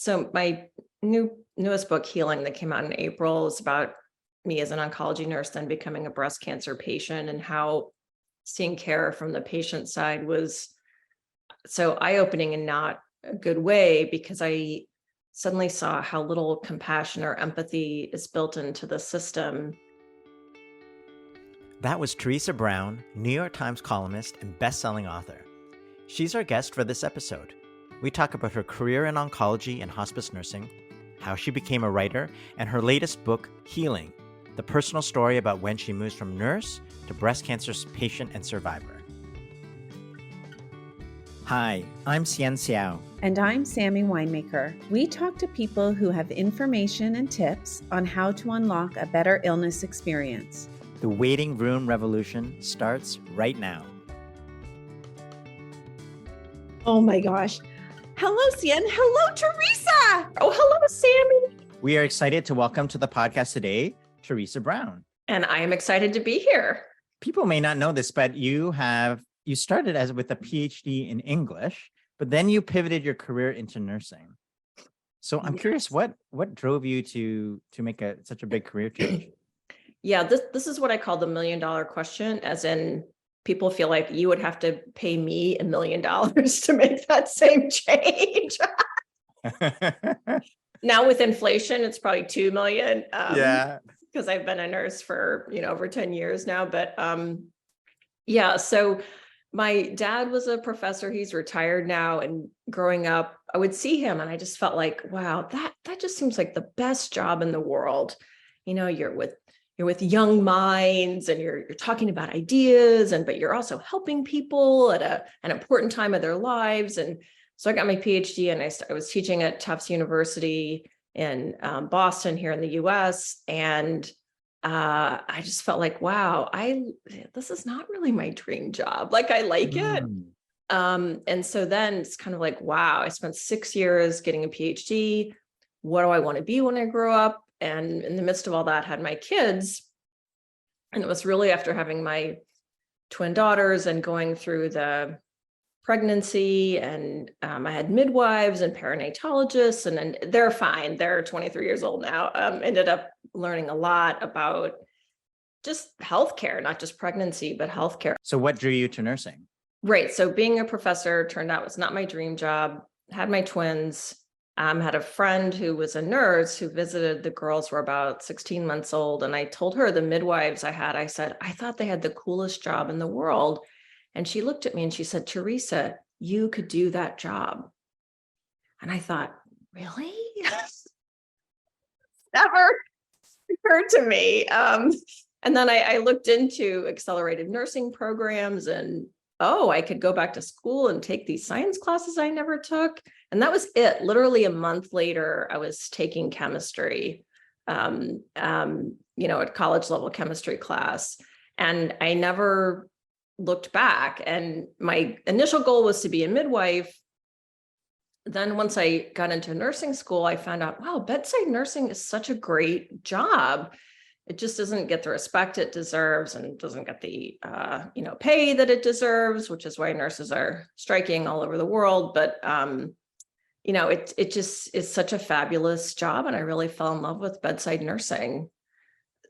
So my newest book, Healing, that came out in April, is about me as an oncology nurse, then becoming a breast cancer patient, and how seeing care from the patient side was so eye-opening in not a good way, because I suddenly saw how little compassion or empathy is built into the system. That was Theresa Brown, New York Times columnist and best-selling author. She's our guest for this episode. We talk about her career in oncology and hospice nursing, how she became a writer, and her latest book, Healing, the personal story about when she moves from nurse to breast cancer patient and survivor. Hi, I'm Xian Xiao. And I'm Sammy Winemaker. We talk to people who have information and tips on how to unlock a better illness experience. The waiting room revolution starts right now. Oh my gosh. Hello, Xian. Hello, Theresa. Oh, hello, Sammy. We are excited to welcome to the podcast today, Theresa Brown. And I am excited to be here. People may not know this, but you started with a PhD in English, but then you pivoted your career into nursing. So I'm curious, what drove you to make such a big career change? Yeah, this is what I call the $1 million question, as in people feel like you would have to pay me $1 million to make that same change. Now with inflation, it's probably 2 million. Because I've been a nurse for over 10 years now. But so my dad was a professor. He's retired now. And growing up, I would see him and I just felt like, wow, that just seems like the best job in the world. You're with young minds and you're talking about ideas, but you're also helping people at an important time of their lives. And so I got my PhD and I was teaching at Tufts University in Boston here in the US. And I just felt like, wow, this is not really my dream job. Like, I like it. And so then it's kind of like, wow, I spent 6 years getting a PhD. What do I want to be when I grow up? And in the midst of all that, had my kids. And it was really after having my twin daughters and going through the pregnancy, and I had midwives and perinatologists, and they're fine. They're 23 years old now. Ended up learning a lot about just healthcare, not just pregnancy, but healthcare. So what drew you to nursing? Right. So being a professor turned out was not my dream job. Had my twins. Had a friend who was a nurse who visited. The girls were about 16 months old. And I told her, the midwives I said, I thought they had the coolest job in the world. And she looked at me and she said, Theresa, you could do that job. And I thought, really? Never occurred to me. And then I looked into accelerated nursing programs, and I could go back to school and take these science classes I never took. And that was it. Literally a month later, I was taking chemistry, at college level chemistry class. And I never looked back. And my initial goal was to be a midwife. Then once I got into nursing school, I found out, wow, bedside nursing is such a great job. It just doesn't get the respect it deserves and doesn't get the, pay that it deserves, which is why nurses are striking all over the world. But, it just is such a fabulous job. And I really fell in love with bedside nursing.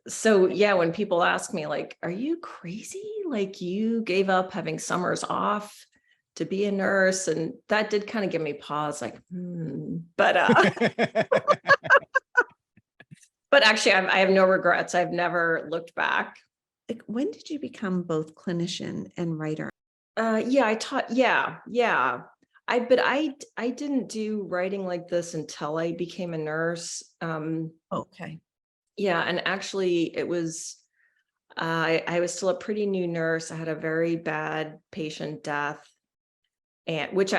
So yeah, when people ask me like, are you crazy? Like, you gave up having summers off to be a nurse? And that did kind of give me pause, like, but, but actually I have no regrets. I've never looked back. Like, when did you become both clinician and writer? I taught. Yeah. I didn't do writing like this until I became a nurse. Okay. Yeah. And actually it was, I was still a pretty new nurse. I had a very bad patient death, and which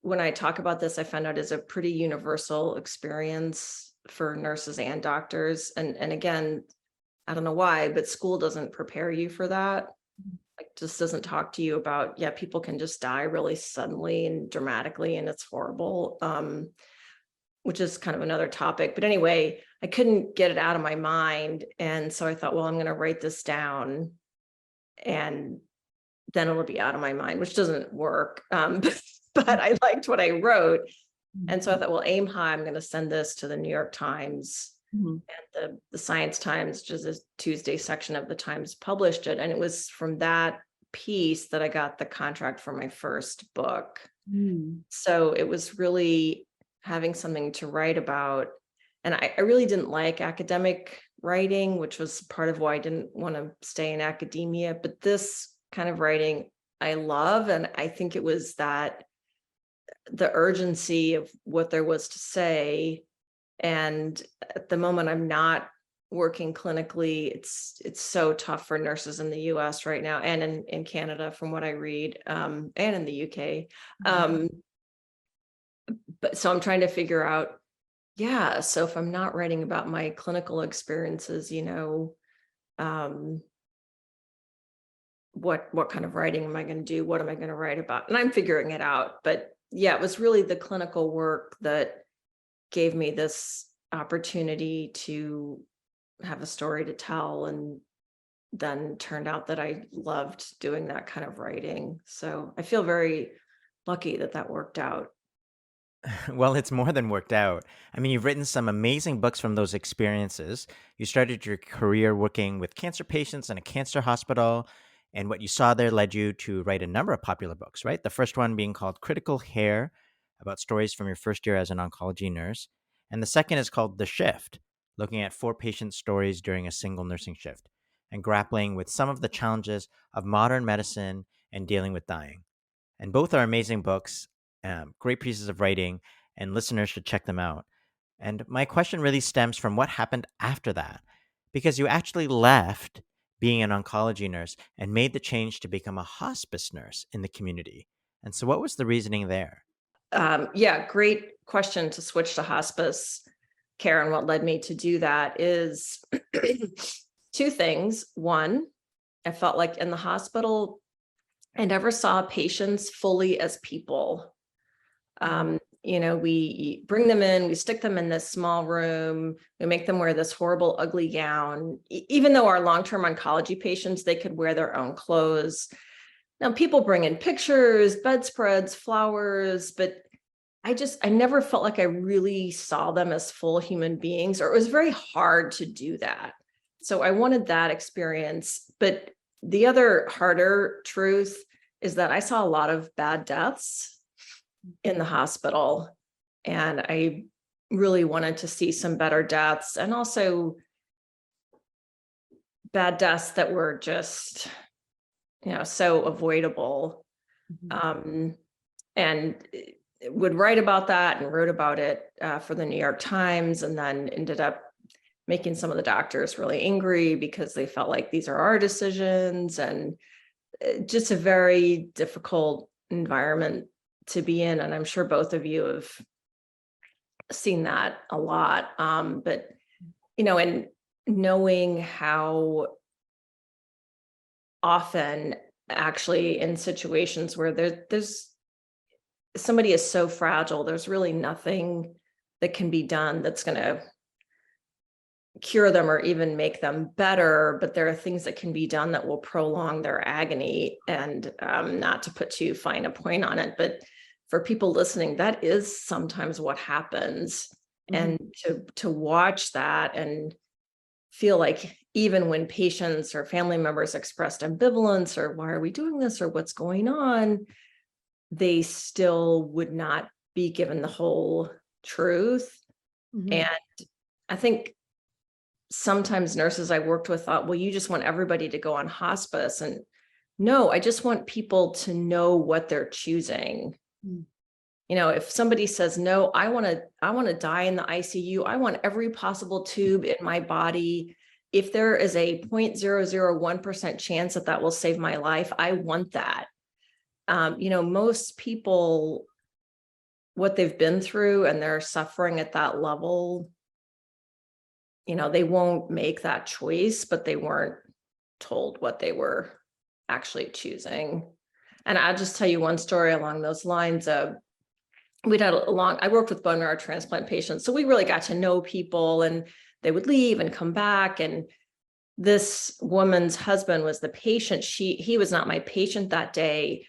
when I talk about this, I found out is a pretty universal experience for nurses and doctors. And again, I don't know why, but school doesn't prepare you for that. Like, just doesn't talk to you about, people can just die really suddenly and dramatically, and it's horrible, which is kind of another topic. But anyway, I couldn't get it out of my mind. And so I thought, well, I'm going to write this down and then it'll be out of my mind, which doesn't work. But I liked what I wrote. And so I thought, well, aim high, I'm going to send this to the New York Times. And the Science Times, which is a Tuesday section of the Times, published it. And it was from that piece that I got the contract for my first book. So it was really having something to write about. And I really didn't like academic writing, which was part of why I didn't want to stay in academia. But this kind of writing I love. And I think it was that the urgency of what there was to say. And at the moment, I'm not working clinically. It's so tough for nurses in the US right now, and in Canada, from what I read, and in the UK. But so I'm trying to figure out, so if I'm not writing about my clinical experiences, what kind of writing am I going to do? What am I going to write about? And I'm figuring it out. But yeah, it was really the clinical work that gave me this opportunity to have a story to tell, and then turned out that I loved doing that kind of writing. So I feel very lucky that that worked out. Well, it's more than worked out. I mean, you've written some amazing books from those experiences. You started your career working with cancer patients in a cancer hospital, and what you saw there led you to write a number of popular books, right? The first one being called Critical Care, about stories from your first year as an oncology nurse. And the second is called The Shift, looking at 4 patient stories during a single nursing shift and grappling with some of the challenges of modern medicine and dealing with dying. And both are amazing books, great pieces of writing, and listeners should check them out. And my question really stems from what happened after that, because you actually left being an oncology nurse and made the change to become a hospice nurse in the community. And so, what was the reasoning there? Great question to switch to hospice care. And what led me to do that is two things. One, I felt like in the hospital, I never saw patients fully as people. We bring them in, we stick them in this small room, we make them wear this horrible, ugly gown. Even though our long-term oncology patients, they could wear their own clothes. Now, people bring in pictures, bedspreads, flowers, but I never felt like I really saw them as full human beings, or it was very hard to do that. So I wanted that experience. But the other harder truth is that I saw a lot of bad deaths in the hospital, and I really wanted to see some better deaths, and also bad deaths that were just, so avoidable. And would write about that and wrote about it for the New York Times, and then ended up making some of the doctors really angry because they felt like these are our decisions, and just a very difficult environment to be in. And I'm sure both of you have seen that a lot. But, and knowing how often actually in situations where there's somebody is so fragile, there's really nothing that can be done that's going to cure them or even make them better, but there are things that can be done that will prolong their agony. And not to put too fine a point on it, but for people listening, that is sometimes what happens. And to watch that and feel like even when patients or family members expressed ambivalence or why are we doing this or what's going on, they still would not be given the whole truth. And I think sometimes nurses I worked with thought, well, you just want everybody to go on hospice. And no, I just want people to know what they're choosing. If somebody says, no, I want to die in the ICU, I want every possible tube in my body. If there is a 0.001% chance that will save my life, I want that. Most people, what they've been through and they're suffering at that level, they won't make that choice, but they weren't told what they were actually choosing. And I'll just tell you one story along those lines. I worked with bone marrow transplant patients, so we really got to know people, and they would leave and come back. And this woman's husband was the patient. He was not my patient that day,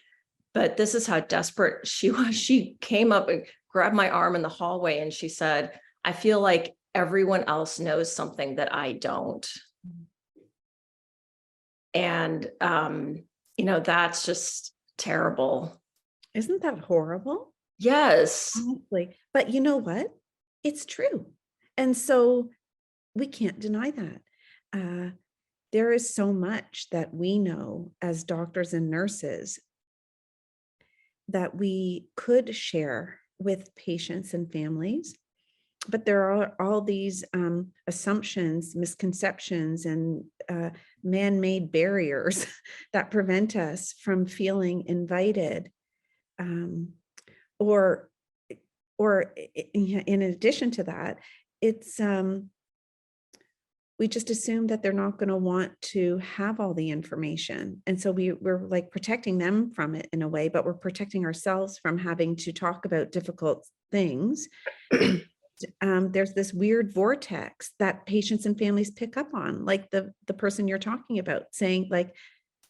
but this is how desperate she was. She came up grabbed my arm in the hallway and she said, I feel like everyone else knows something that I don't. And, that's just terrible. Isn't that horrible? Yes. Honestly. But you know what? It's true. And so we can't deny that. There is so much that we know as doctors and nurses that we could share with patients and families. But there are all these assumptions, misconceptions, and man-made barriers that prevent us from feeling invited. Or in addition to that, it's we just assume that they're not going to want to have all the information. And so we're like protecting them from it in a way, but we're protecting ourselves from having to talk about difficult things. There's this weird vortex that patients and families pick up on, like the person you're talking about saying, like,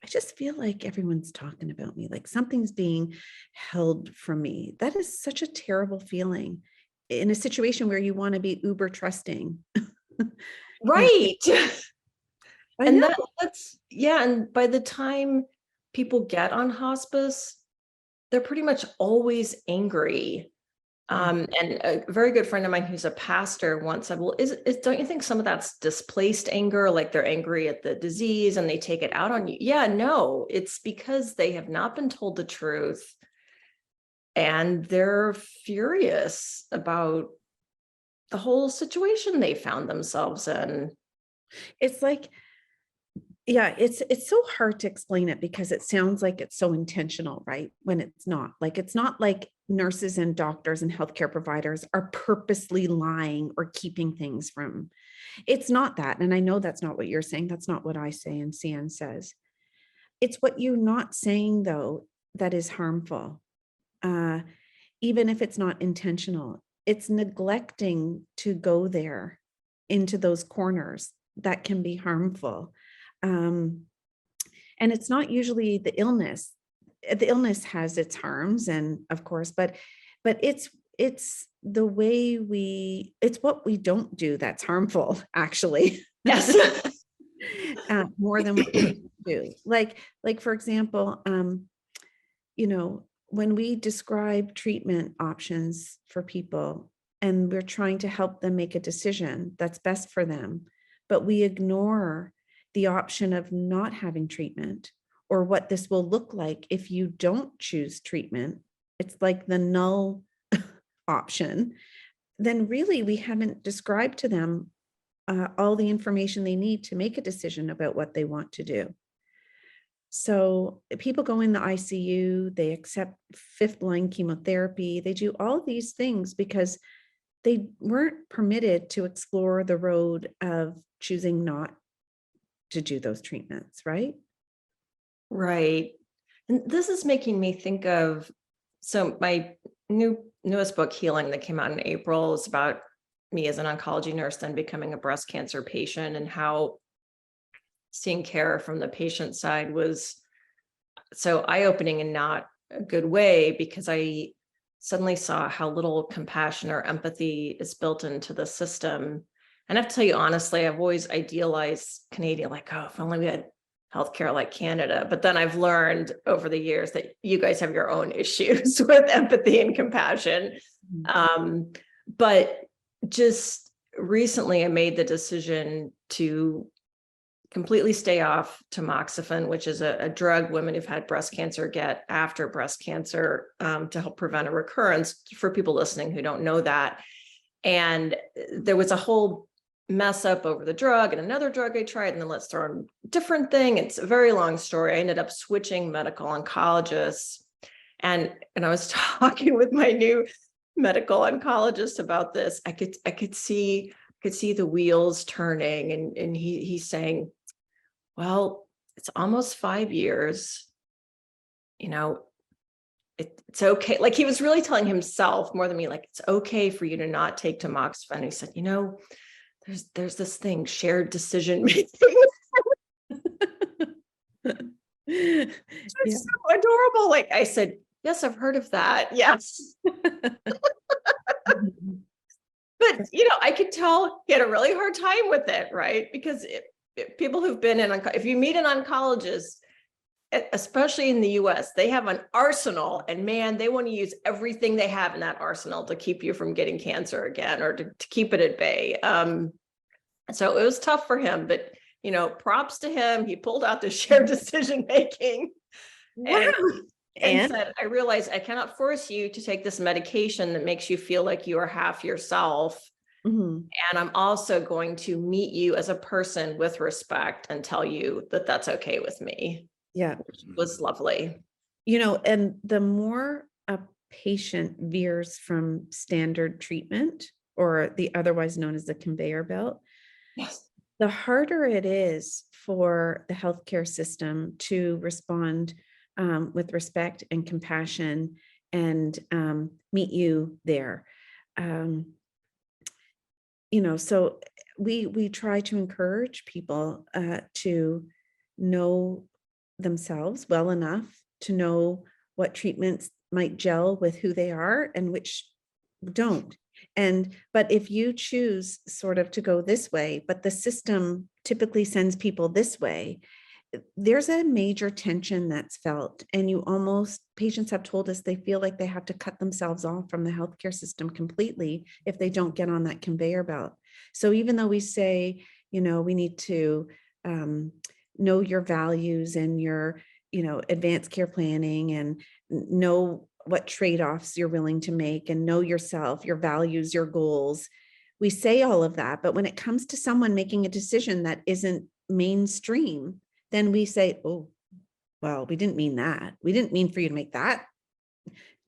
I just feel like everyone's talking about me, like something's being held from me. That is such a terrible feeling in a situation where you want to be uber trusting. Right. I And know. and by the time people get on hospice, they're pretty much always angry. And a very good friend of mine who's a pastor once said, well, don't you think some of that's displaced anger? Like they're angry at the disease and they take it out on you. Yeah, no, it's because they have not been told the truth and they're furious about the whole situation they found themselves in. It's like, yeah, it's so hard to explain it because it sounds like it's so intentional, right? When it's not. Like, it's not like nurses and doctors and healthcare providers are purposely lying or keeping things from. It's not that. And I know that's not what you're saying. That's not what I say and CN says. It's what you're not saying, though, that is harmful. Even if it's not intentional, it's neglecting to go there into those corners that can be harmful. And it's not usually the illness. The illness has its harms, and of course, but it's the way it's what we don't do that's harmful, actually. Yes. More than what we do. Like for example, when we describe treatment options for people and we're trying to help them make a decision that's best for them, but we ignore the option of not having treatment or what this will look like if you don't choose treatment, it's like the null option, then really we haven't described to them all the information they need to make a decision about what they want to do. So people go in the ICU, they accept fifth line chemotherapy, they do all these things because they weren't permitted to explore the road of choosing not to do those treatments, right? Right. And this is making me think of, so my newest book, Healing, that came out in April, is about me as an oncology nurse, then becoming a breast cancer patient, and how seeing care from the patient side was so eye-opening in not a good way, because I suddenly saw how little compassion or empathy is built into the system. And I have to tell you, honestly, I've always idealized Canadian, like, oh, if only we had healthcare like Canada. But then I've learned over the years that you guys have your own issues with empathy and compassion. But just recently, I made the decision to completely stay off tamoxifen, which is a drug women who've had breast cancer get after breast cancer to help prevent a recurrence, for people listening who don't know that. And there was a whole mess up over the drug and another drug I tried, and then let's throw in a different thing. It's a very long story. I ended up switching medical oncologists, and I was talking with my new medical oncologist about this. I could see the wheels turning, and he's saying, well, it's almost 5 years, it's okay. Like, he was really telling himself more than me, like, it's okay for you to not take tamoxifen. He said, there's this thing, shared decision making. It's so adorable. Like I said, yes, I've heard of that. Yes. But, I could tell he had a really hard time with it, right? Because people who've been if you meet an oncologist, especially in the US, they have an arsenal, and man, they want to use everything they have in that arsenal to keep you from getting cancer again, or to keep it at bay. So it was tough for him, but, props to him. He pulled out the shared decision making. Wow. And said, I realize I cannot force you to take this medication that makes you feel like you are half yourself. Mhm. And I'm also going to meet you as a person with respect and tell you that that's okay with me. Yeah. Which was lovely. And the more a patient veers from standard treatment, or the otherwise known as the conveyor belt, Yes. the harder it is for the healthcare system to respond with respect and compassion, and meet you there. So we try to encourage people to know themselves well enough to know what treatments might gel with who they are and which don't. But if you choose sort of to go this way, but the system typically sends people this way, there's a major tension that's felt. And patients have told us they feel like they have to cut themselves off from the healthcare system completely if they don't get on that conveyor belt. So even though we say, we need to know your values and your, advanced care planning, and know what trade-offs you're willing to make, and know yourself, your values, your goals. We say all of that, but when it comes to someone making a decision that isn't mainstream, then we say, oh, well, we didn't mean that. We didn't mean for you to make that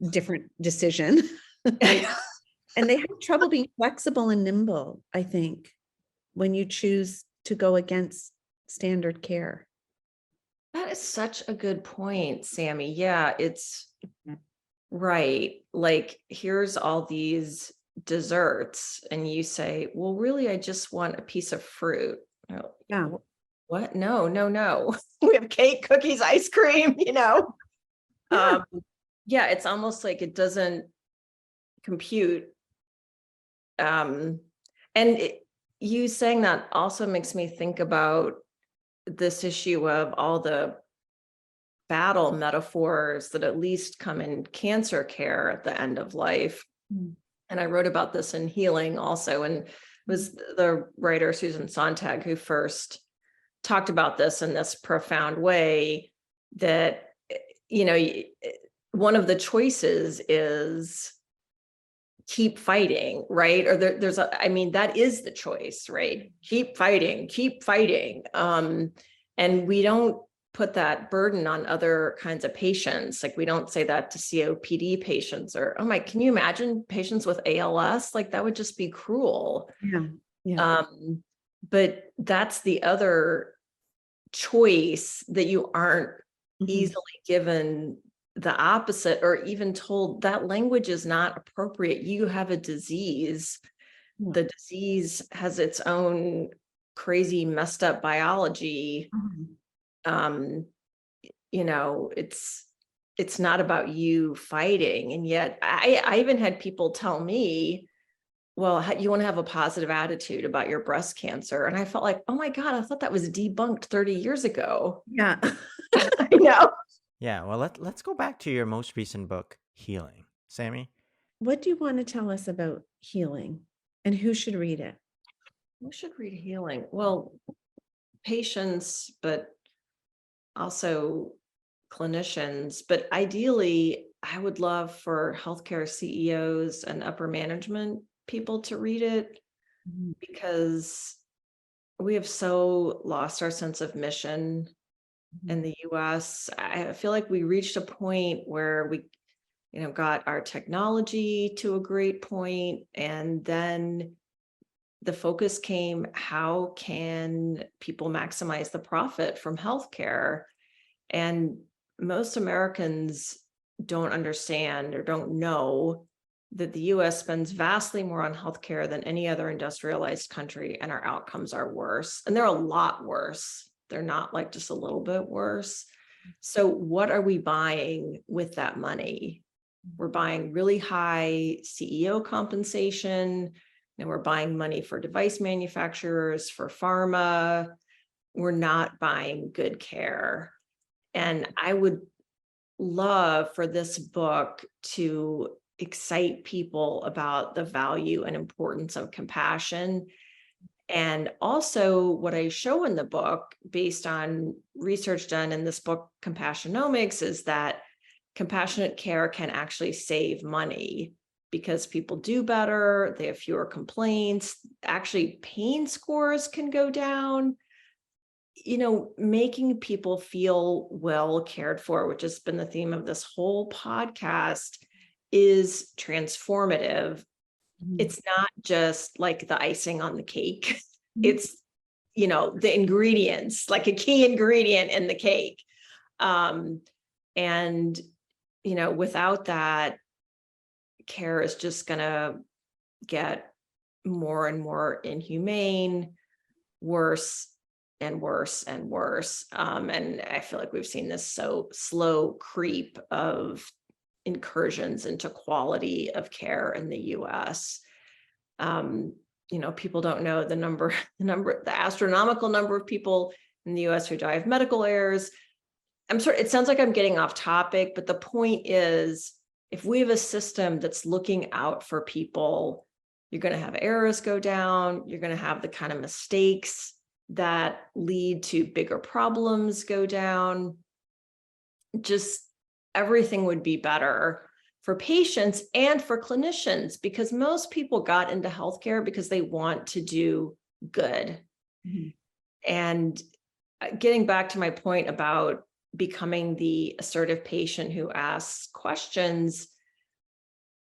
different decision. And they have trouble being flexible and nimble, I think, when you choose to go against standard care. That is such a good point, Sammy. Yeah, it's right. Like, here's all these desserts, and you say, well, really, I just want a piece of fruit. Yeah. What? No. We have cake, cookies, ice cream, Yeah. It's almost like it doesn't compute. You saying that also makes me think about this issue of all the battle metaphors that at least come in cancer care at the end of life. Mm. And I wrote about this in Healing also, and it was the writer Susan Sontag who first talked about this in this profound way, that, one of the choices is keep fighting, right? Or that is the choice, right? Keep fighting. And we don't put that burden on other kinds of patients. Like, we don't say that to COPD patients, or, can you imagine patients with ALS? Like, that would just be cruel. Yeah. But that's the other choice that you aren't easily given the opposite, or even told that language is not appropriate. You have a disease. Yeah. The disease has its own crazy, messed up biology. It's not about you fighting. And yet I even had people tell me, well, you want to have a positive attitude about your breast cancer. And I felt like, oh my God, I thought that was debunked 30 years ago. Yeah. I know. Yeah, well, let's go back to your most recent book, Healing. Sammy? What do you want to tell us about Healing, and who should read it? Who should read Healing? Well, patients, but also clinicians. But ideally, I would love for healthcare CEOs and upper management people to read it, because we have so lost our sense of mission in the US. I feel like we reached a point where we, got our technology to a great point, and then the focus came, how can people maximize the profit from healthcare? And most Americans don't understand or don't know that the US spends vastly more on healthcare than any other industrialized country, and our outcomes are worse. And they're a lot worse. They're not like just a little bit worse. So what are we buying with that money? We're buying really high CEO compensation. And we're buying money for device manufacturers, for pharma. We're not buying good care. And I would love for this book to excite people about the value and importance of compassion. And also what I show in the book, based on research done in this book, Compassionomics, is that compassionate care can actually save money because people do better, they have fewer complaints, actually pain scores can go down. Making people feel well cared for, which has been the theme of this whole podcast, is transformative. It's not just like the icing on the cake. It's, the ingredients, like a key ingredient in the cake. And, without that, care is just going to get more and more inhumane, worse and worse and worse. And I feel like we've seen this so slow creep of incursions into quality of care in the US. People don't know the astronomical number of people in the US who die of medical errors. It sounds like I'm getting off topic, but the point is, if we have a system that's looking out for people, you're going to have errors go down. You're going to have the kind of mistakes that lead to bigger problems go down. Just everything would be better for patients and for clinicians, because most people got into healthcare because they want to do good. Mm-hmm. And getting back to my point about becoming the assertive patient who asks questions,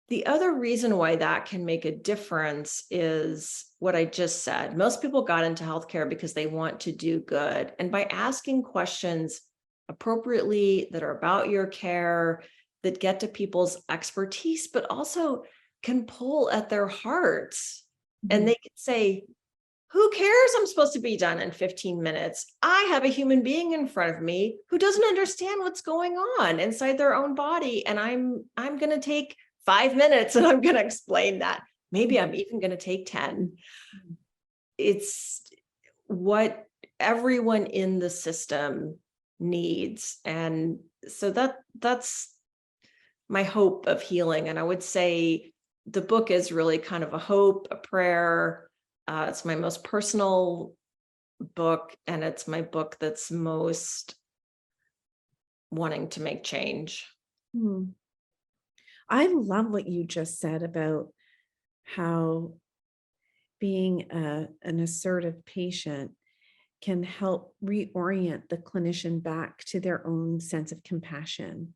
the other reason why that can make a difference is what I just said. Most people got into healthcare because they want to do good. And by asking questions appropriately that are about your care, that get to people's expertise, but also can pull at their hearts. Mm-hmm. And they can say, who cares? I'm supposed to be done in 15 minutes. I have a human being in front of me who doesn't understand what's going on inside their own body. And I'm going to take 5 minutes and I'm going to explain that. Maybe I'm even going to take 10. It's what everyone in the system needs. And so that's my hope of healing. And I would say the book is really kind of a hope, a prayer. It's my most personal book, and it's my book that's most wanting to make change. I love what you just said about how being an assertive patient can help reorient the clinician back to their own sense of compassion,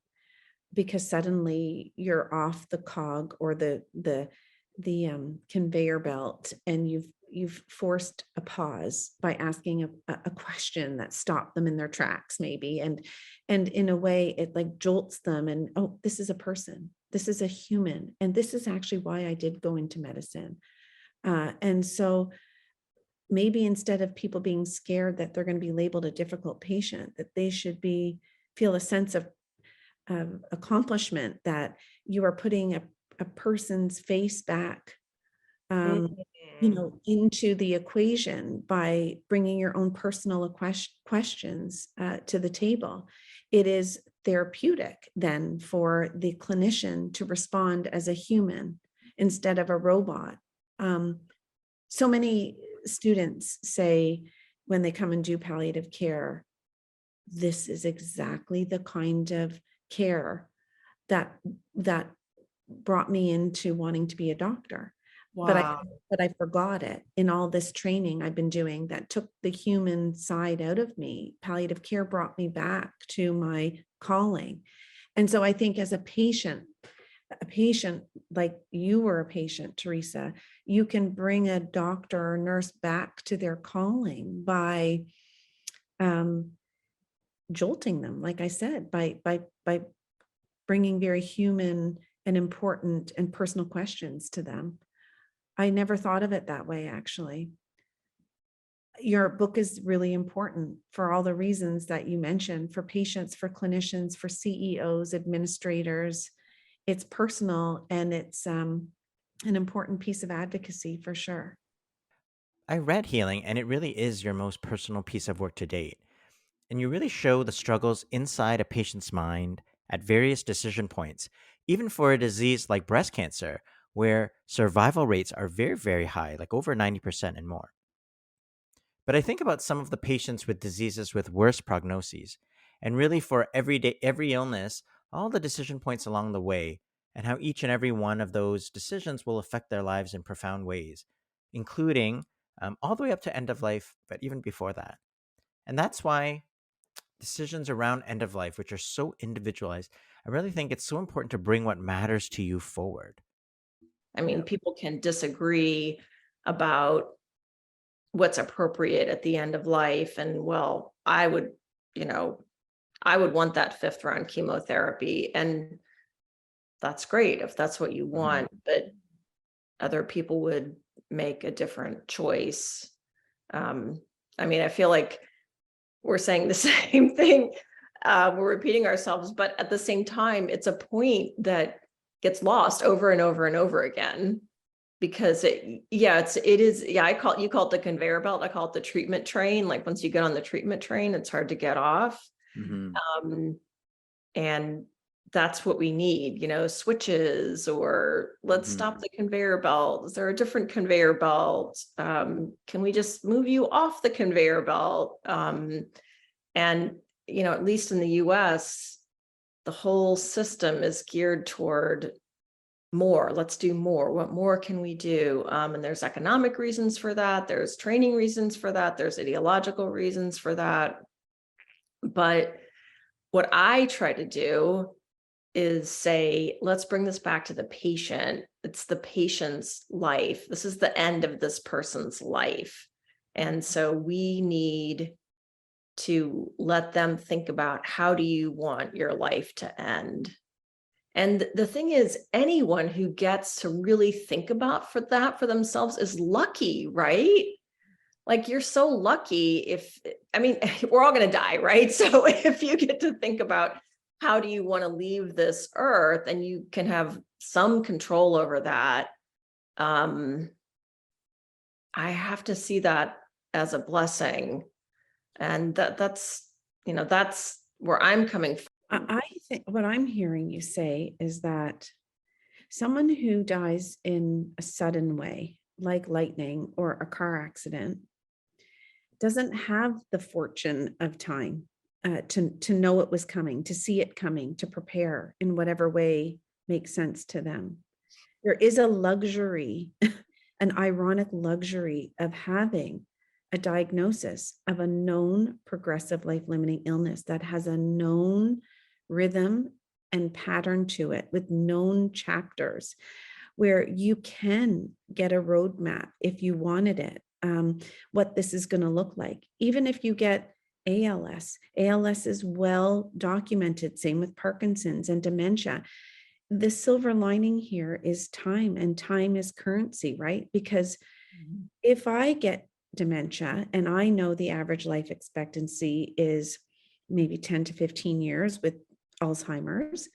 because suddenly you're off the cog or the conveyor belt, and you've forced a pause by asking a question that stopped them in their tracks, maybe, and in a way it like jolts them, and oh, this is a person, this is a human, and this is actually why I did go into medicine. And so maybe instead of people being scared that they're going to be labeled a difficult patient, that they should feel a sense of accomplishment, that you are putting a person's face back, into the equation by bringing your own personal questions to the table. It is therapeutic then for the clinician to respond as a human instead of a robot. So many students say when they come and do palliative care, this is exactly the kind of care that brought me into wanting to be a doctor. Wow. But I forgot it in all this training I've been doing that took the human side out of me. Palliative care brought me back to my calling. And so I think as a patient like you were a patient, Theresa, you can bring a doctor or nurse back to their calling by jolting them, like I said, by bringing very human and important and personal questions to them. I never thought of it that way, actually. Your book is really important for all the reasons that you mentioned, for patients, for clinicians, for CEOs, administrators. It's personal, and it's an important piece of advocacy for sure. I read Healing, and it really is your most personal piece of work to date. And you really show the struggles inside a patient's mind at various decision points, even for a disease like breast cancer, where survival rates are very, very high, like over 90% and more. But I think about some of the patients with diseases with worse prognoses, and really for every illness, all the decision points along the way, and how each and every one of those decisions will affect their lives in profound ways, including all the way up to end of life, but even before that. And that's why decisions around end of life, which are so individualized, I really think it's so important to bring what matters to you forward. I mean, people can disagree about what's appropriate at the end of life. And well, I would want that fifth round chemotherapy. And that's great if that's what you want, but other people would make a different choice. I mean, I feel like we're saying the same thing. We're repeating ourselves, but at the same time, it's a point that gets lost over and over and over again. Because you call it the conveyor belt. I call it the treatment train. Like once you get on the treatment train, it's hard to get off. And that's what we need, switches, or let's stop the conveyor belt. Is there a different conveyor belt? Can we just move you off the conveyor belt? And, at least in the US, the whole system is geared toward more. Let's do more. What more can we do? And there's economic reasons for that. There's training reasons for that. There's ideological reasons for that. But what I try to do is say, let's bring this back to the patient. It's the patient's life. This is the end of this person's life. And so we need to let them think about, how do you want your life to end? And the thing is, anyone who gets to really think about for themselves is lucky, right? Like you're so lucky we're all going to die, right? So if you get to think about how do you want to leave this earth and you can have some control over that, I have to see that as a blessing. And that's where I'm coming from. I think what I'm hearing you say is that someone who dies in a sudden way, like lightning or a car accident, doesn't have the fortune of time to know it was coming, to see it coming, to prepare in whatever way makes sense to them. There is a luxury, an ironic luxury of having a diagnosis of a known progressive life-limiting illness that has a known rhythm and pattern to it with known chapters, where you can get a roadmap if you wanted it, what this is going to look like. Even if you get ALS is well documented, same with Parkinson's and dementia. The silver lining here is time, and time is currency, right? Because if I get dementia and I know the average life expectancy is maybe 10 to 15 years with Alzheimer's,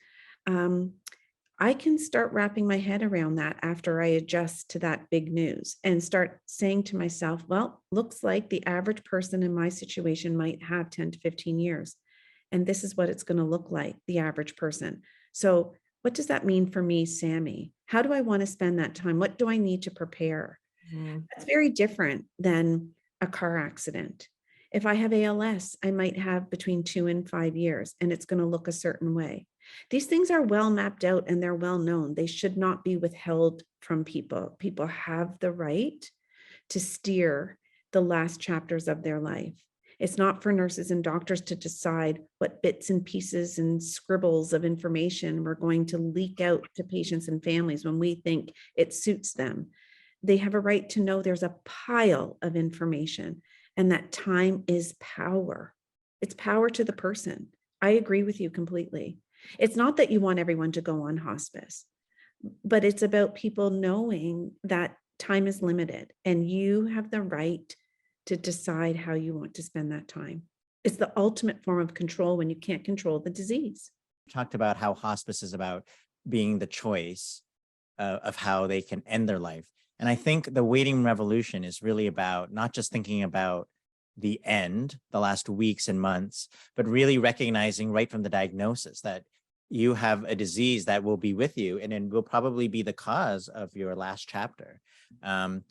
I can start wrapping my head around that after I adjust to that big news and start saying to myself, well, looks like the average person in my situation might have 10 to 15 years. And this is what it's going to look like, the average person. So what does that mean for me, Sammy? How do I want to spend that time? What do I need to prepare? That's very different than a car accident. If I have ALS, I might have between 2 and 5 years, and it's going to look a certain way. These things are well mapped out and they're well known. They should not be withheld from people. People have the right to steer the last chapters of their life. It's not for nurses and doctors to decide what bits and pieces and scribbles of information we're going to leak out to patients and families when we think it suits them. They have a right to know there's a pile of information, and that time is power. It's power to the person. I agree with you completely. It's not that you want everyone to go on hospice, but it's about people knowing that time is limited and you have the right to decide how you want to spend that time. It's the ultimate form of control when you can't control the disease. You talked about how hospice is about being the choice. of how they can end their life. And I think the waiting revolution is really about not just thinking about the end, the last weeks and months, but really recognizing right from the diagnosis that you have a disease that will be with you and it will probably be the cause of your last chapter, and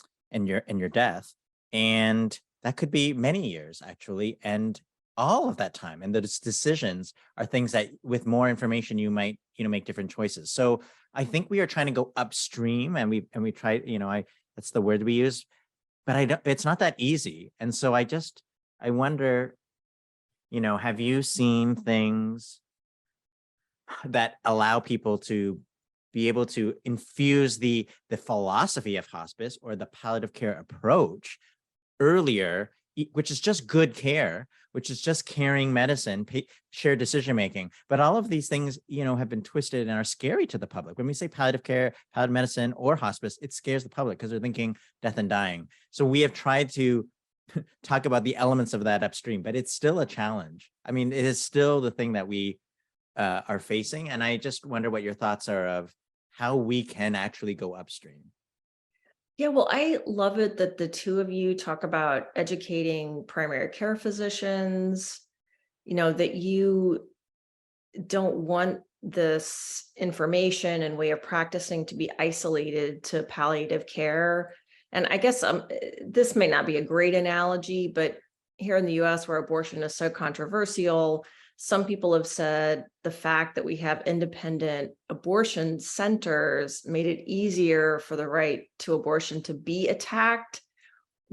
your death. And that could be many years, actually. And all of that time and those decisions are things that with more information, you might, make different choices. So I think we are trying to go upstream, and we try, that's the word we use, but it's not that easy. And so I wonder, have you seen things that allow people to be able to infuse the philosophy of hospice or the palliative care approach earlier, which is just good care, which is just caring medicine, shared decision making. But all of these things, have been twisted and are scary to the public. When we say palliative care, palliative medicine, or hospice, it scares the public because they're thinking death and dying. So we have tried to talk about the elements of that upstream, but it's still a challenge. I mean, it is still the thing that we are facing. And I just wonder what your thoughts are of how we can actually go upstream. Yeah, well, I love it that the two of you talk about educating primary care physicians, that you don't want this information and way of practicing to be isolated to palliative care. And I guess this may not be a great analogy, but here in the US, where abortion is so controversial, some people have said the fact that we have independent abortion centers made it easier for the right to abortion to be attacked,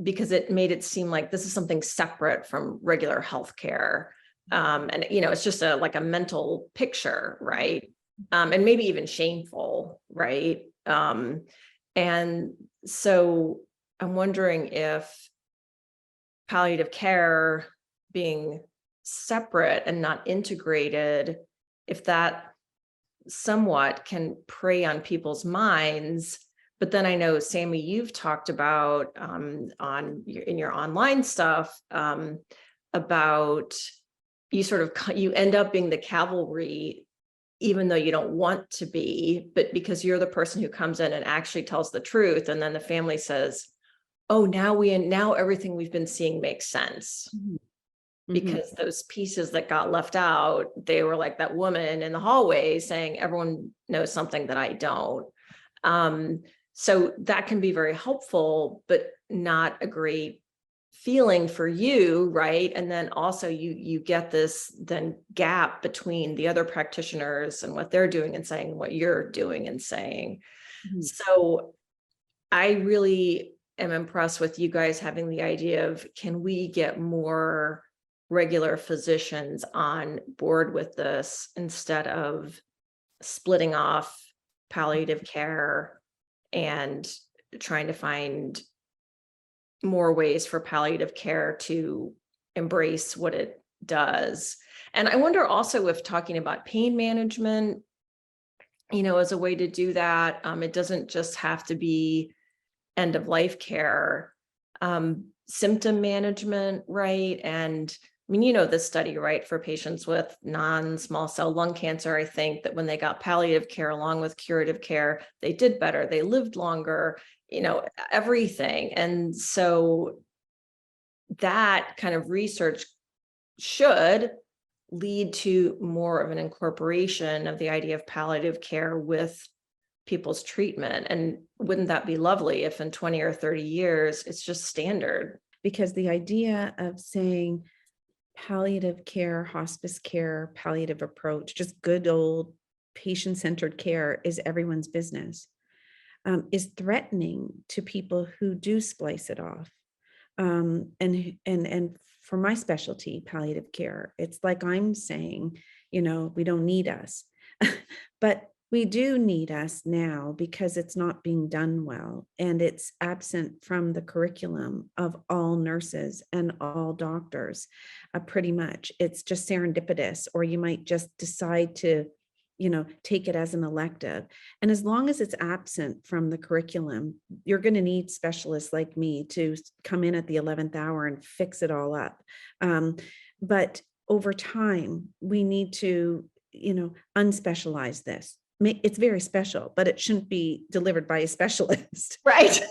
because it made it seem like this is something separate from regular healthcare. And it's just like a mental picture, right? And maybe even shameful, right? And so I'm wondering if palliative care being separate and not integrated, if that somewhat can prey on people's minds. But then I know, Sammy, you've talked about in your online stuff about you end up being the cavalry, even though you don't want to be, but because you're the person who comes in and actually tells the truth. And then the family says, oh, now everything we've been seeing makes sense. Mm-hmm. Because those pieces that got left out, they were like that woman in the hallway saying, everyone knows something that I don't. So that can be very helpful, but not a great feeling for you, right? And then also you get this then gap between the other practitioners and what they're doing and saying, and what you're doing and saying. Mm-hmm. So I really am impressed with you guys having the idea of, can we get more regular physicians on board with this instead of splitting off palliative care and trying to find more ways for palliative care to embrace what it does. And I wonder also if talking about pain management, as a way to do that, it doesn't just have to be end of life care, symptom management, right? And I mean, this study, right, for patients with non-small cell lung cancer, I think that when they got palliative care along with curative care, they did better, they lived longer, everything. And so that kind of research should lead to more of an incorporation of the idea of palliative care with people's treatment. And wouldn't that be lovely if in 20 or 30 years, it's just standard? Because the idea of saying palliative care, hospice care, palliative approach, just good old patient-centered care is everyone's business, is threatening to people who do splice it off. And for my specialty, palliative care, it's like I'm saying, we don't need us, but we do need us now because it's not being done well, and it's absent from the curriculum of all nurses and all doctors. Pretty much, it's just serendipitous, or you might just decide to, take it as an elective. And as long as it's absent from the curriculum, you're going to need specialists like me to come in at the 11th hour and fix it all up. But over time, we need to, unspecialize this. it's very special, but it shouldn't be delivered by a specialist. Right.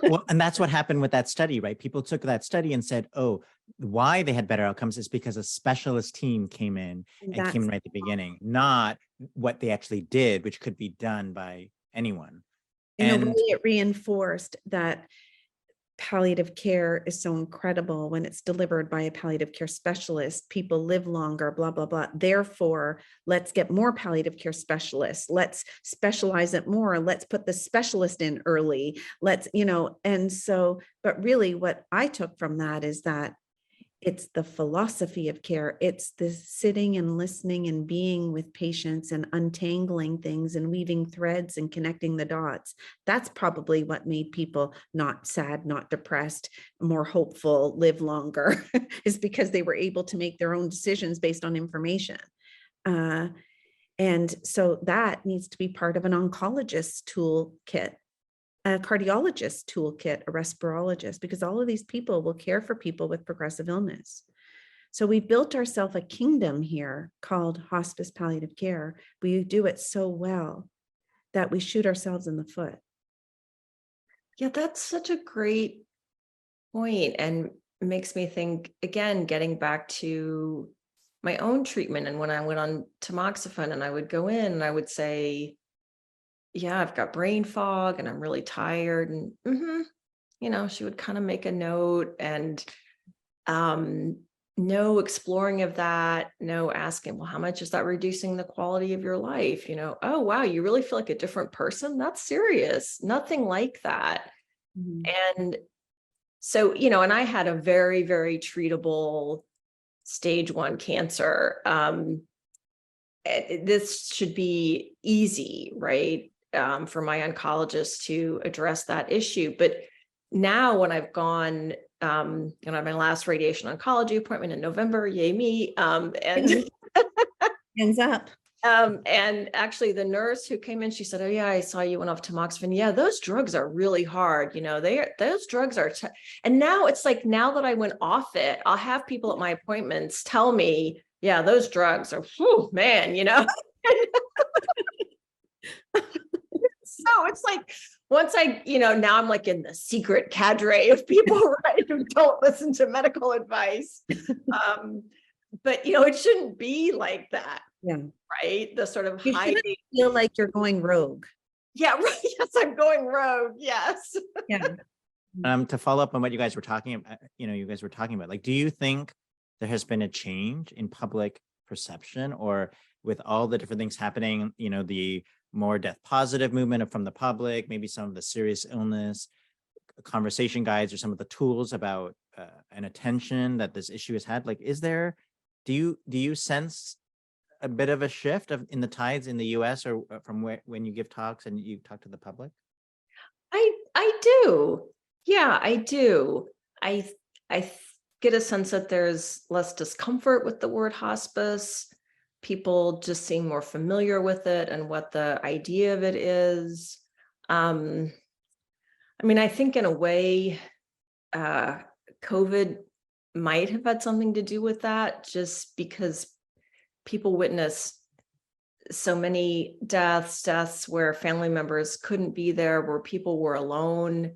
Well, and that's what happened with that study, right? People took that study and said, oh, why they had better outcomes is because a specialist team came in and came in right at the beginning, not what they actually did, which could be done by anyone. In a way, it reinforced that palliative care is so incredible when it's delivered by a palliative care specialist. People live longer, blah, blah, blah. Therefore, let's get more palliative care specialists. Let's specialize it more. Let's put the specialist in early. Let's, and so, but really what I took from that is that it's the philosophy of care. It's the sitting and listening and being with patients and untangling things and weaving threads and connecting the dots. That's probably what made people not sad, not depressed, more hopeful, live longer, is because they were able to make their own decisions based on information. And so that needs to be part of an oncologist's toolkit, a cardiologist toolkit, a respirologist, because all of these people will care for people with progressive illness. So we built ourselves a kingdom here called hospice palliative care. We do it so well that we shoot ourselves in the foot. Yeah, that's such a great point, and makes me think, again, getting back to my own treatment. And when I went on tamoxifen and I would go in and I would say, yeah, I've got brain fog and I'm really tired. And, she would kind of make a note, and no exploring of that, no asking, well, how much is that reducing the quality of your life? Oh, wow, you really feel like a different person? That's serious. Nothing like that. Mm-hmm. And so, and I had a very, very treatable stage 1 cancer. This should be easy, right? For my oncologist to address that issue. But now when I've gone, I had my last radiation oncology appointment in November, yay me. And hands up. And actually the nurse who came in, she said, oh yeah, I saw you went off tamoxifen. Yeah, those drugs are really hard. Those drugs are, and now it's like, now that I went off it, I'll have people at my appointments tell me, yeah, those drugs are, whew, man, So it's like, once I, now I'm like in the secret cadre of people, right, who don't listen to medical advice. But, it shouldn't be like that. Yeah. Right. The sort of you shouldn't feel like you're going rogue. Yeah. Right. Yes. I'm going rogue. Yes. Yeah. To follow up on what you guys were talking about, like, do you think there has been a change in public perception, or with all the different things happening, the more death positive movement from the public, maybe some of the serious illness conversation guides, or some of the tools about an attention that this issue has had? Like, do you sense a bit of a shift in the tides in the US, or from when you give talks and you talk to the public? I do. Yeah, I do. I get a sense that there's less discomfort with the word hospice. People just seem more familiar with it and what the idea of it is. I think in a way, COVID might have had something to do with that, just because people witnessed so many deaths where family members couldn't be there, where people were alone,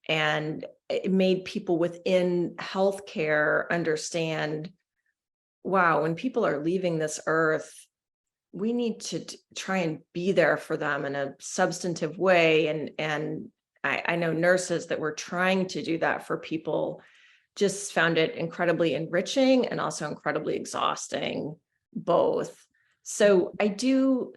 and it made people within healthcare understand, wow, when people are leaving this earth, we need to try and be there for them in a substantive way. And I know nurses that were trying to do that for people just found it incredibly enriching and also incredibly exhausting, both. So I do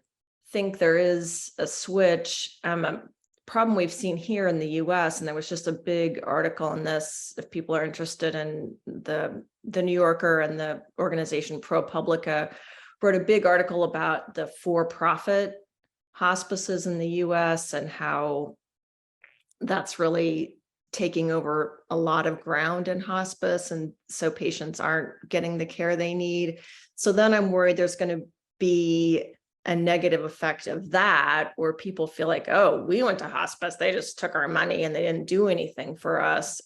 think there is a switch. A problem we've seen here in the US, and there was just a big article on this, if people are interested, in the New Yorker and the organization ProPublica wrote a big article about the for-profit hospices in the US and how that's really taking over a lot of ground in hospice. And so patients aren't getting the care they need. So then I'm worried there's going to be a negative effect of that, where people feel like, oh, we went to hospice, they just took our money and they didn't do anything for us.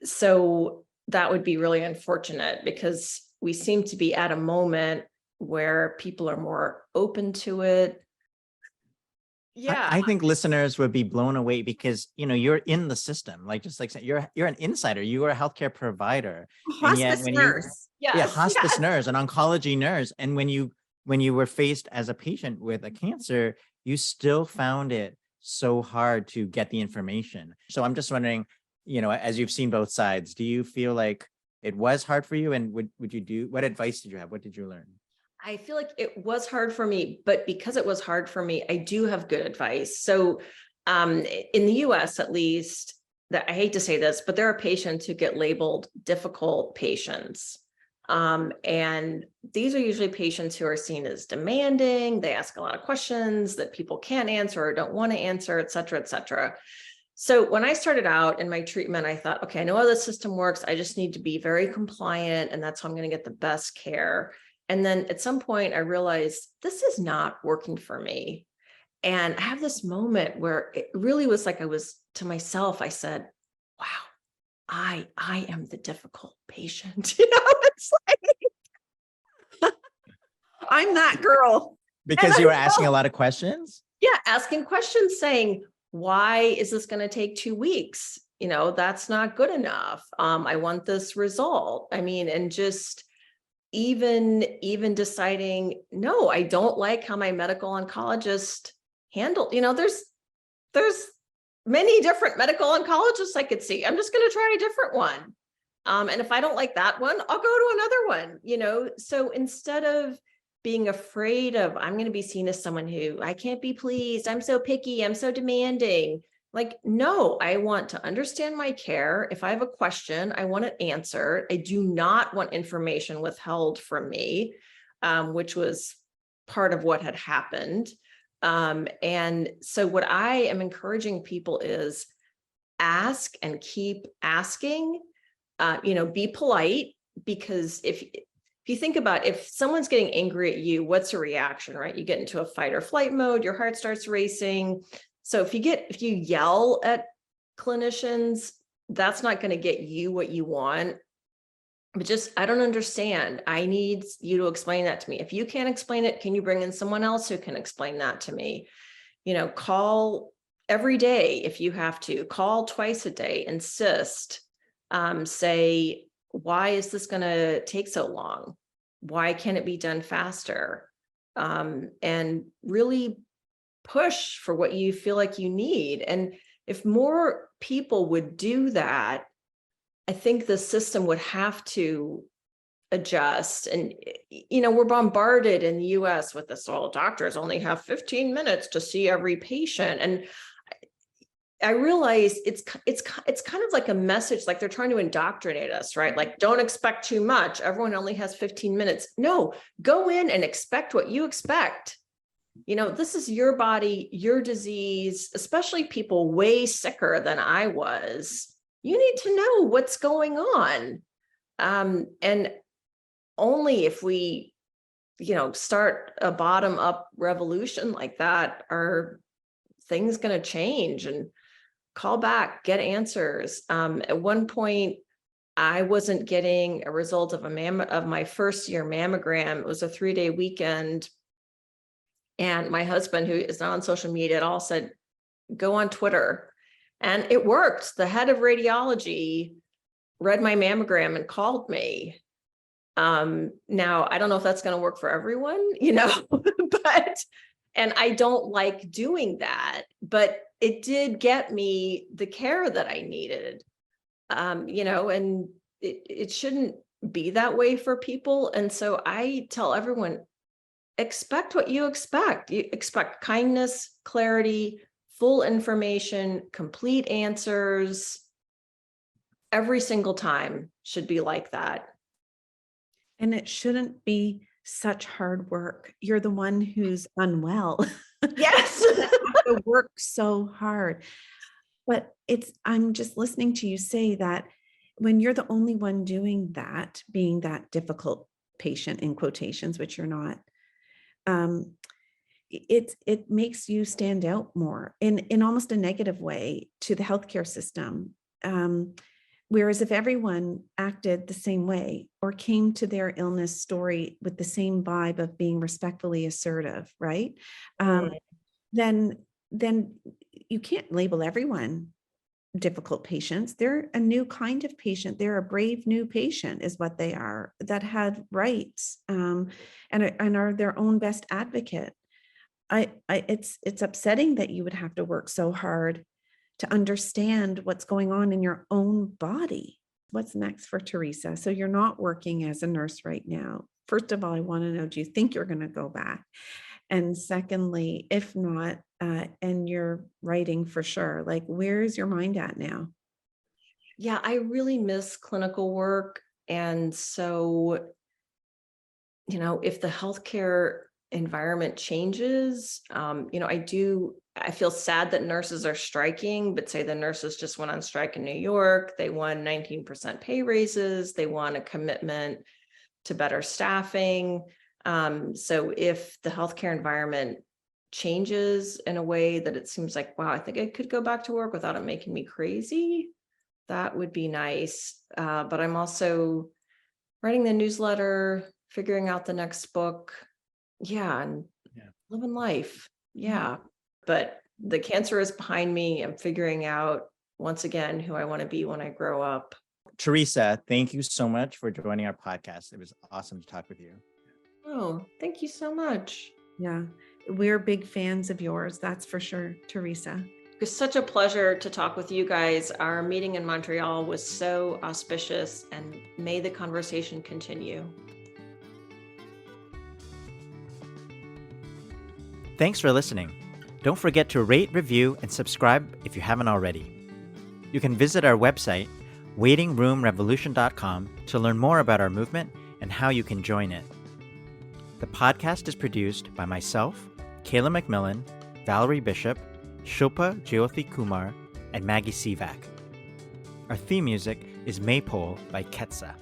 So that would be really unfortunate, because we seem to be at a moment where people are more open to it. Yeah. I think listeners would be blown away because, you're in the system, like, just like you're an insider, you are a healthcare provider. And yet Hospice when nurse. hospice Yes. nurse, an oncology nurse. And when you were faced as a patient with a cancer, you still found it so hard to get the information. So I'm just wondering, as you've seen both sides, do you feel like it was hard for you? And what advice did you have? What did you learn? I feel like it was hard for me, but because it was hard for me, I do have good advice. So in the US, at least, that I hate to say this, but there are patients who get labeled difficult patients. And these are usually patients who are seen as demanding. They ask a lot of questions that people can't answer or don't want to answer, et cetera, et cetera. So when I started out in my treatment, I thought, okay, I know how the system works. I just need to be very compliant, and that's how I'm going to get the best care. And then at some point I realized this is not working for me. And I have this moment where it really was like I was to myself, I said, wow, I am the difficult patient. It's like, I'm that girl. Because you were asking a lot of questions? Yeah, asking questions saying, why is this going to take 2 weeks? That's not good enough. I want this result. I mean, and just even deciding, no, I don't like how my medical oncologist handled, there's many different medical oncologists I could see. I'm just going to try a different one. And if I don't like that one, I'll go to another one, so instead of being afraid of, I'm going to be seen as someone who I can't be pleased, I'm so picky, I'm so demanding. Like, no, I want to understand my care. If I have a question, I want it answered. I do not want information withheld from me, which was part of what had happened. And so what I am encouraging people is ask and keep asking, be polite, because if you think about, if someone's getting angry at you, what's a reaction, right? You get into a fight or flight mode, your heart starts racing. So if you yell at clinicians, that's not going to get you what you want. But just, I don't understand. I need you to explain that to me. If you can't explain it, can you bring in someone else who can explain that to me? Call every day if you have to, call twice a day, insist, say, why is this going to take so long? Why can't it be done faster? And really push for what you feel like you need. And if more people would do that, I think the system would have to adjust. And, we're bombarded in the US with this, all doctors only have 15 minutes to see every patient. And I realize it's kind of like a message, like they're trying to indoctrinate us, right? Like, don't expect too much. Everyone only has 15 minutes. No, go in and expect what you expect. This is your body, your disease, especially people way sicker than I was. You need to know what's going on. And only if we, start a bottom up revolution like that, are things going to change. And call back, get answers. At one point, I wasn't getting a result of my first year mammogram. It was a 3-day weekend. And my husband, who is not on social media at all, said, go on Twitter. And it worked. The head of radiology read my mammogram and called me. Now, I don't know if that's going to work for everyone, and I don't like doing that, but it did get me the care that I needed, and it shouldn't be that way for people. And so I tell everyone, expect what you expect. You expect kindness, clarity, full information, complete answers. Every single time should be like that. And it shouldn't be such hard work. You're the one who's unwell. Yes. To work so hard. But I'm just listening to you say that when you're the only one doing that, being that difficult patient in quotations, which you're not, it makes you stand out more in almost a negative way to the healthcare system. Whereas if everyone acted the same way or came to their illness story with the same vibe of being respectfully assertive, right? Then you can't label everyone difficult patients. They're a new kind of patient. They're a brave new patient is what they are, that had rights, and are their own best advocate. It's upsetting that you would have to work so hard to understand what's going on in your own body. What's next for Theresa? So you're not working as a nurse right now. First of all, I want to know, do you think you're going to go back? And secondly, if not, and you're writing for sure, like, where's your mind at now? Yeah, I really miss clinical work. And so, if the healthcare environment changes, I feel sad that nurses are striking, but say the nurses just went on strike in New York. They won 19% pay raises. They won a commitment to better staffing. So if the healthcare environment changes in a way that it seems like, wow, I think I could go back to work without it making me crazy, that would be nice. But I'm also writing the newsletter, figuring out the next book. And living life. Yeah. But the cancer is behind me. I'm figuring out once again who I want to be when I grow up. Theresa, thank you so much for joining our podcast. It was awesome to talk with you. Oh, thank you so much. Yeah, we're big fans of yours. That's for sure, Theresa. It was such a pleasure to talk with you guys. Our meeting in Montreal was so auspicious, and may the conversation continue. Thanks for listening. Don't forget to rate, review, and subscribe if you haven't already. You can visit our website, waitingroomrevolution.com, to learn more about our movement and how you can join it. The podcast is produced by myself, Kayla McMillan, Valerie Bishop, Shilpa Jyothi Kumar, and Maggie Sivak. Our theme music is Maypole by Ketsa.